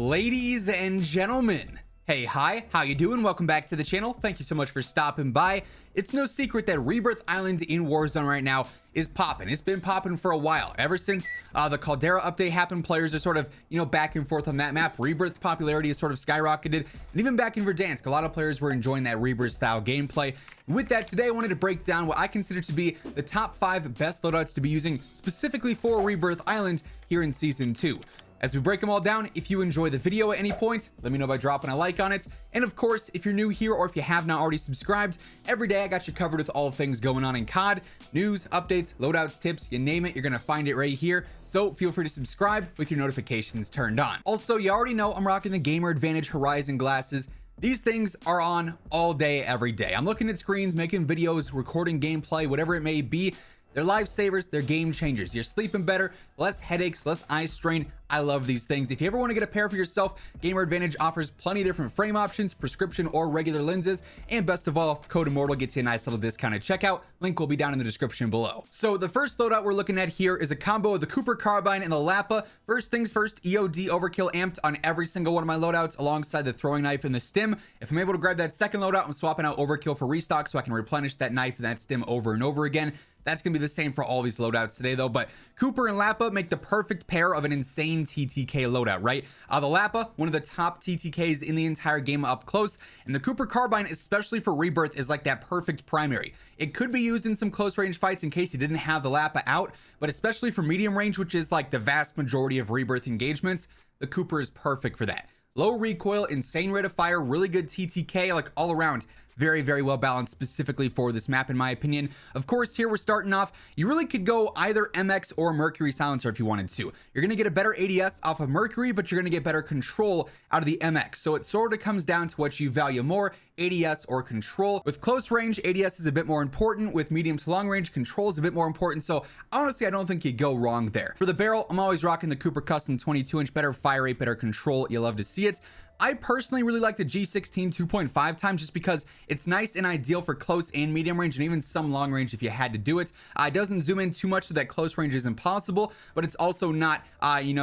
Ladies and gentlemen, hey, hi, how you doing? Welcome back to the channel. Thank you so much for stopping by. It's no secret that Rebirth Island in Warzone right now is popping. It's been popping for a while. Ever since the Caldera update happened, players are sort of, back and forth on that map. Rebirth's popularity has sort of skyrocketed. And even back in Verdansk, a lot of players were enjoying that Rebirth style gameplay. And with that, today I wanted to break down what I consider to be the top 5 best loadouts to be using specifically for Rebirth Island here in Season 2. As we break them all down, if you enjoy the video at any point, let me know by dropping a like on it. And of course, if you're new here or if you have not already subscribed, every day I got you covered with all things going on in COD, news, updates, loadouts, tips, you name it, you're gonna find it right here. So feel free to subscribe with your notifications turned on. Also, you already know I'm rocking the Gamer Advantage Horizon glasses. These things are on all day, every day. I'm looking at screens, making videos, recording gameplay, whatever it may be. They're lifesavers, they're game changers. You're sleeping better, less headaches, less eye strain. I love these things. If you ever want to get a pair for yourself, Gamer Advantage offers plenty of different frame options, prescription or regular lenses, and best of all, Code WHosImmortal gets you a nice little discount at checkout. Link will be down in the description below. So the first loadout we're looking at here is a combo of the Cooper Carbine and the Lapa. First things first, EOD Overkill amped on every single one of my loadouts alongside the throwing knife and the stim. If I'm able to grab that second loadout, I'm swapping out Overkill for restock so I can replenish that knife and that stim over and over again. That's going to be the same for all these loadouts today though, but Cooper and Lapa make the perfect pair of an insane TTK loadout, right? The Lapa, one of the top TTKs in the entire game up close, and the Cooper Carbine, especially for Rebirth, is like that perfect primary. It could be used in some close range fights in case you didn't have the Lapa out, but especially for medium range, which is like the vast majority of Rebirth engagements, the Cooper is perfect for that. Low recoil, insane rate of fire, really good TTK, like all around. Very, very well balanced specifically for this map in my opinion. Of course, here we're starting off. You really could go either MX or Mercury silencer if you wanted to. You're going to get a better ADS off of Mercury, but you're going to get better control out of the MX. So it sort of comes down to what you value more, ADS or control. With close range, ADS is a bit more important. With medium to long range, control is a bit more important. So honestly, I don't think you go wrong there. For the barrel, I'm always rocking the Cooper Custom 22-inch, better fire rate, better control. You love to see it. I personally really like the G16 2.5 times just because it's nice and ideal for close and medium range and even some long range if you had to do it. It doesn't zoom in too much so that close range is impossible, but it's also not,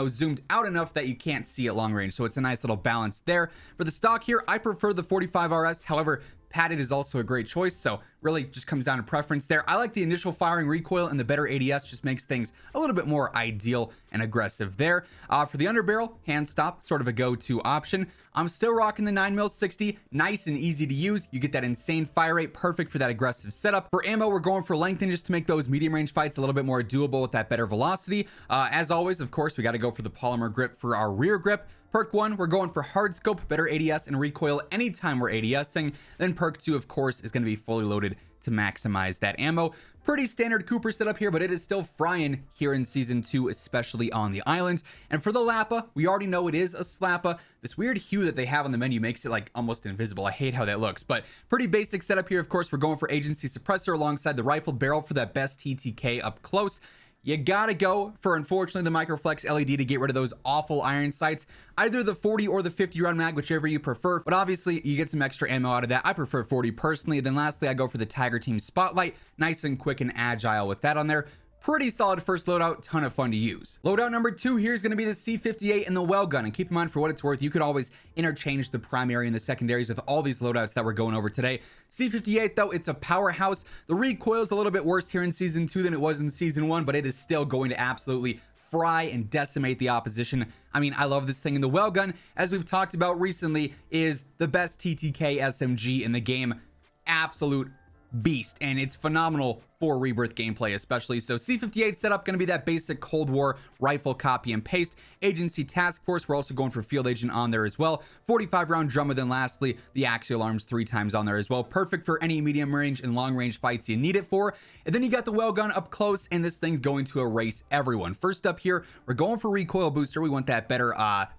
zoomed out enough that you can't see at long range. So it's a nice little balance there. For the stock here, I prefer the 45 RS. However, padded is also a great choice, so really just comes down to preference there. I like the initial firing recoil, and the better ADS just makes things a little bit more ideal and aggressive there. For the underbarrel, hand stop, sort of a go-to option. I'm still rocking the 9mm 60, nice and easy to use. You get that insane fire rate, perfect for that aggressive setup. For ammo, we're going for lengthen just to make those medium range fights a little bit more doable with that better velocity. As always, of course, we got to go for the polymer grip for our rear grip. Perk 1, we're going for hard scope, better ADS and recoil anytime we're ADSing. Then perk 2, of course, is going to be fully loaded to maximize that ammo. Pretty standard Cooper setup here, but it is still frying here in Season 2, especially on the island. And for the Lapa, we already know it is a Slappa. This weird hue that they have on the menu makes it like almost invisible. I hate how that looks, but pretty basic setup here. Of course, we're going for agency suppressor alongside the rifled barrel for that best TTK up close. You gotta go for, unfortunately, the Microflex LED to get rid of those awful iron sights. Either the 40 or the 50 round mag, whichever you prefer. But obviously, you get some extra ammo out of that. I prefer 40 personally. And then lastly, I go for the Tiger Team Spotlight. Nice and quick and agile with that on there. Pretty solid first loadout, ton of fun to use. Loadout number 2 here is going to be the C58 and the Welgun. And keep in mind, for what it's worth, you could always interchange the primary and the secondaries with all these loadouts that we're going over today. C58 though, it's a powerhouse. The recoil is a little bit worse here in Season 2 than it was in Season 1, but it is still going to absolutely fry and decimate the opposition. I mean, I love this thing. And the Welgun, as we've talked about recently, is the best TTK SMG in the game. Absolute beast, and it's phenomenal for Rebirth gameplay especially. So C58 setup going to be that basic Cold War rifle copy and paste. Agency task force, we're also going for field agent on there as well. 45 round drum, and then lastly the axial arms 3 times on there as well. Perfect for any medium range and long range fights you need it for. And then you got the Welgun up close, and this thing's going to erase everyone. First up here, we're going for recoil booster. We want that better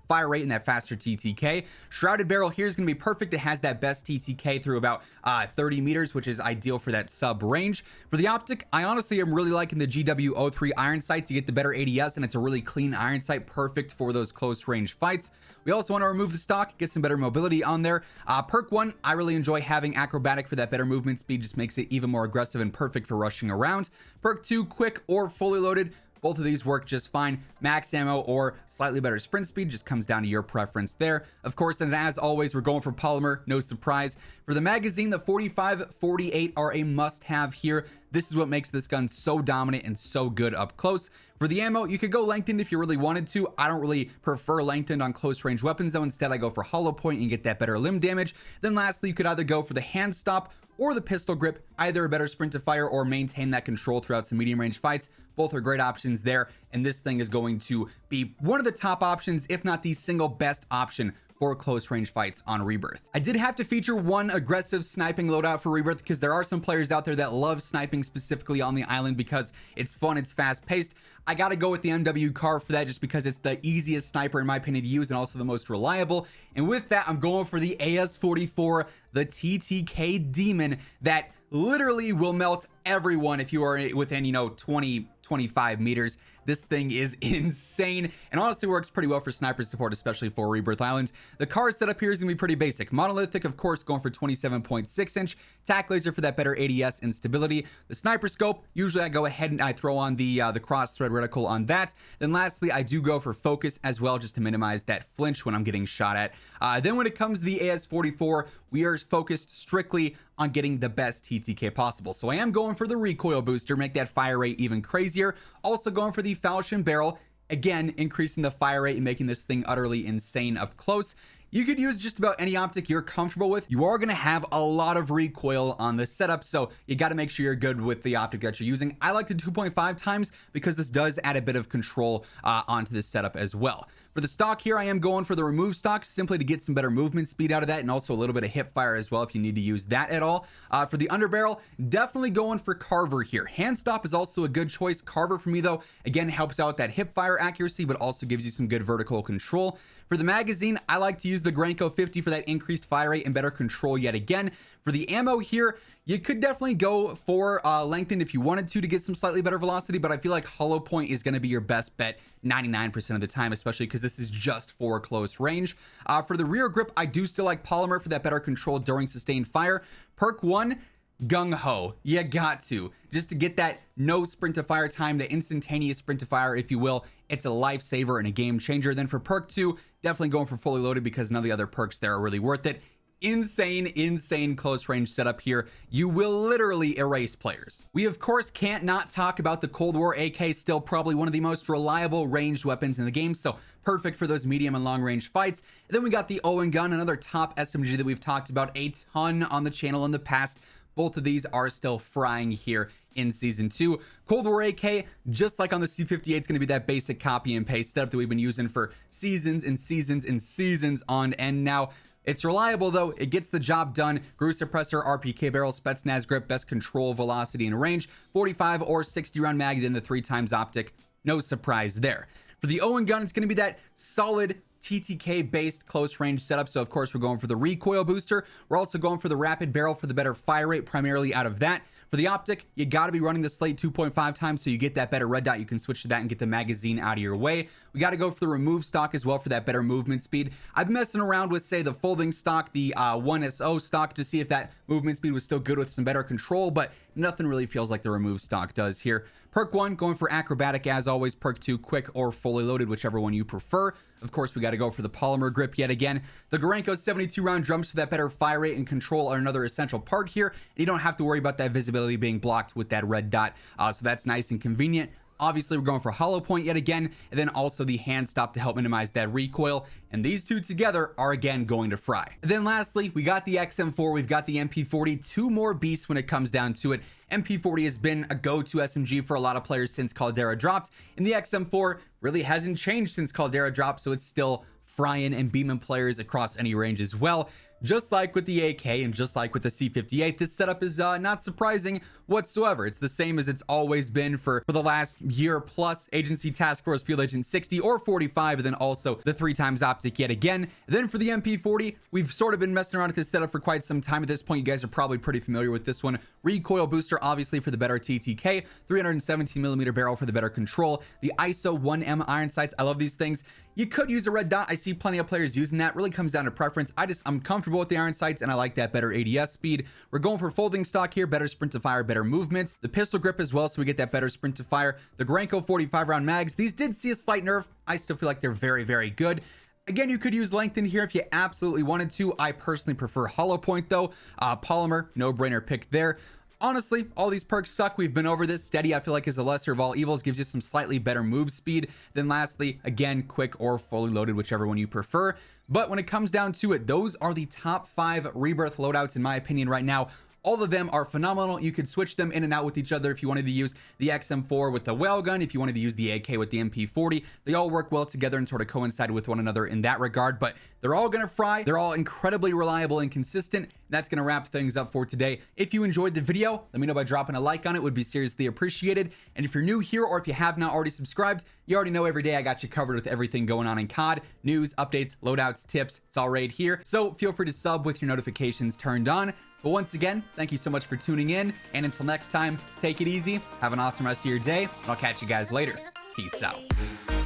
fire rate and that faster TTK. Shrouded barrel here is going to be perfect. It has that best TTK through about 30 meters, which is ideal for that sub range. For the optic, I honestly am really liking the GW03 iron sights. You get the better ADS, and it's a really clean iron sight, perfect for those close range fights. We also want to remove the stock, get some better mobility on there. Perk 1, I really enjoy having acrobatic for that better movement speed, just makes it even more aggressive and perfect for rushing around. Perk 2, quick or fully loaded. Both of these work just fine. Max ammo or slightly better sprint speed just comes down to your preference there. Of course, and as always, we're going for polymer, no surprise. For the magazine, the 45-48 are a must-have here. This is what makes this gun so dominant and so good up close. For the ammo, you could go lengthened if you really wanted to. I don't really prefer lengthened on close range weapons though. Instead, I go for hollow point and get that better limb damage. Then lastly, you could either go for the hand stop or the pistol grip, either a better sprint to fire or maintain that control throughout some medium range fights. Both are great options there, and this thing is going to be one of the top options, if not the single best option for close range fights on Rebirth. I did have to feature one aggressive sniping loadout for Rebirth because there are some players out there that love sniping specifically on the island because it's fun, it's fast paced. I gotta go with the MW Car for that just because it's the easiest sniper in my opinion to use and also the most reliable. And with that, I'm going for the AS44, the TTK Demon that literally will melt everyone if you are within, 20-25 meters. This thing is insane and honestly works pretty well for sniper support, especially for Rebirth Island. The car setup here is gonna be pretty basic. Monolithic, of course, going for 27.6 inch. Tac laser for that better ADS and stability. The sniper scope, usually I go ahead and I throw on the cross thread reticle on that. Then lastly, I do go for focus as well, just to minimize that flinch when I'm getting shot at. Then when it comes to the AS44, we are focused strictly on getting the best TTK possible. So I am going for the recoil booster, make that fire rate even crazier. Also going for the falchion barrel, again, increasing the fire rate and making this thing utterly insane up close. You could use just about any optic you're comfortable with. You are going to have a lot of recoil on this setup, so you got to make sure you're good with the optic that you're using. I like the 2.5 times because this does add a bit of control onto this setup as well. For the stock here, I am going for the remove stock simply to get some better movement speed out of that and also a little bit of hip fire as well if you need to use that at all. For the underbarrel, definitely going for Carver here. Hand stop is also a good choice. Carver for me though, again, helps out that hip fire accuracy, but also gives you some good vertical control. For the magazine, I like to use the Granco 50 for that increased fire rate and better control yet again. For the ammo here, you could definitely go for lengthened if you wanted to get some slightly better velocity, but I feel like hollow point is going to be your best bet 99% of the time, especially because this is just for close range. For the rear grip, I do still like polymer for that better control during sustained fire. Perk 1, gung ho, you got to just to get that no sprint to fire time, the instantaneous sprint to fire, if you will. It's a lifesaver and a game changer. Then for perk 2, definitely going for fully loaded because none of the other perks there are really worth it. Insane close range setup here. You will literally erase players. We of course can't not talk about the Cold War AK, still probably one of the most reliable ranged weapons in the game, so perfect for those medium and long range fights. And then we got the Owen Gun, another top SMG that we've talked about a ton on the channel in the past. Both of these are still frying here in season 2. Cold War AK, just like on the C58, it's going to be that basic copy and paste setup that we've been using for seasons and seasons and seasons on end now. It's reliable though, it gets the job done. Grew suppressor, RPK barrel, Spetsnaz grip, best control, velocity, and range. 45 or 60 round mag, then the 3x optic. No surprise there. For the Owen Gun, it's going to be that solid TTK based close range setup. So of course we're going for the recoil booster. We're also going for the rapid barrel for the better fire rate, primarily out of that. For the optic, you got to be running the slate 2.5 times so you get that better red dot. You can switch to that and get the magazine out of your way. We got to go for the remove stock as well for that better movement speed. I've been messing around with, say, the folding stock, the 1SO stock, to see if that movement speed was still good with some better control, but nothing really feels like the remove stock does here. Perk 1, going for acrobatic as always. Perk 2, quick or fully loaded, whichever one you prefer. Of course, we got to go for the polymer grip yet again. The Gorenko 72 round drums for that better fire rate and control are another essential part here. And you don't have to worry about that visibility being blocked with that red dot. So that's nice and convenient. Obviously, we're going for hollow point yet again, and then also the hand stop to help minimize that recoil. And these two together are again going to fry. And then lastly, we got the XM4, we've got the Mp40, two more beasts when it comes down to it. Mp40 has been a go-to SMG for a lot of players since Caldera dropped, and the XM4 really hasn't changed since Caldera dropped, so it's still frying and beaming players across any range as well. Just like with the AK and just like with the C58, this setup is not surprising whatsoever. It's the same as it's always been for the last year plus. Agency Task Force Field Agent 60 or 45, and then also the 3x optic yet again. And then for the Mp40, we've sort of been messing around with this setup for quite some time at this point. You guys are probably pretty familiar with this one. Recoil booster, obviously, for the better TTK. 317mm barrel for the better control. The ISO 1M iron sights. I love these things. You could use a red dot. I see plenty of players using that. Really comes down to preference. I'm comfortable with the iron sights and I like that better ADS speed. We're going for folding stock here. Better sprint to fire, better better movement. The pistol grip as well, so we get that better sprint to fire. The Granko 45 round mags, these did see a slight nerf. I still feel like they're very, very good. Again, you could use length in here if you absolutely wanted to. I personally prefer hollow point though. Polymer, no brainer pick there. Honestly, all these perks suck. We've been over this. Steady, I feel like, is the lesser of all evils. Gives you some slightly better move speed. Then lastly, again, quick or fully loaded, whichever one you prefer. But when it comes down to it, those are the top 5 Rebirth loadouts in my opinion right now. All of them are phenomenal. You could switch them in and out with each other if you wanted to use the XM4 with the Welgun, if you wanted to use the AK with the MP40. They all work well together and sort of coincide with one another in that regard, but they're all gonna fry. They're all incredibly reliable and consistent. That's gonna wrap things up for today. If you enjoyed the video, let me know by dropping a like on it. Would be seriously appreciated. And if you're new here or if you have not already subscribed, you already know every day I got you covered with everything going on in COD. News, updates, loadouts, tips, it's all right here. So feel free to sub with your notifications turned on. But once again, thank you so much for tuning in. And until next time, take it easy. Have an awesome rest of your day. And I'll catch you guys later. Peace out.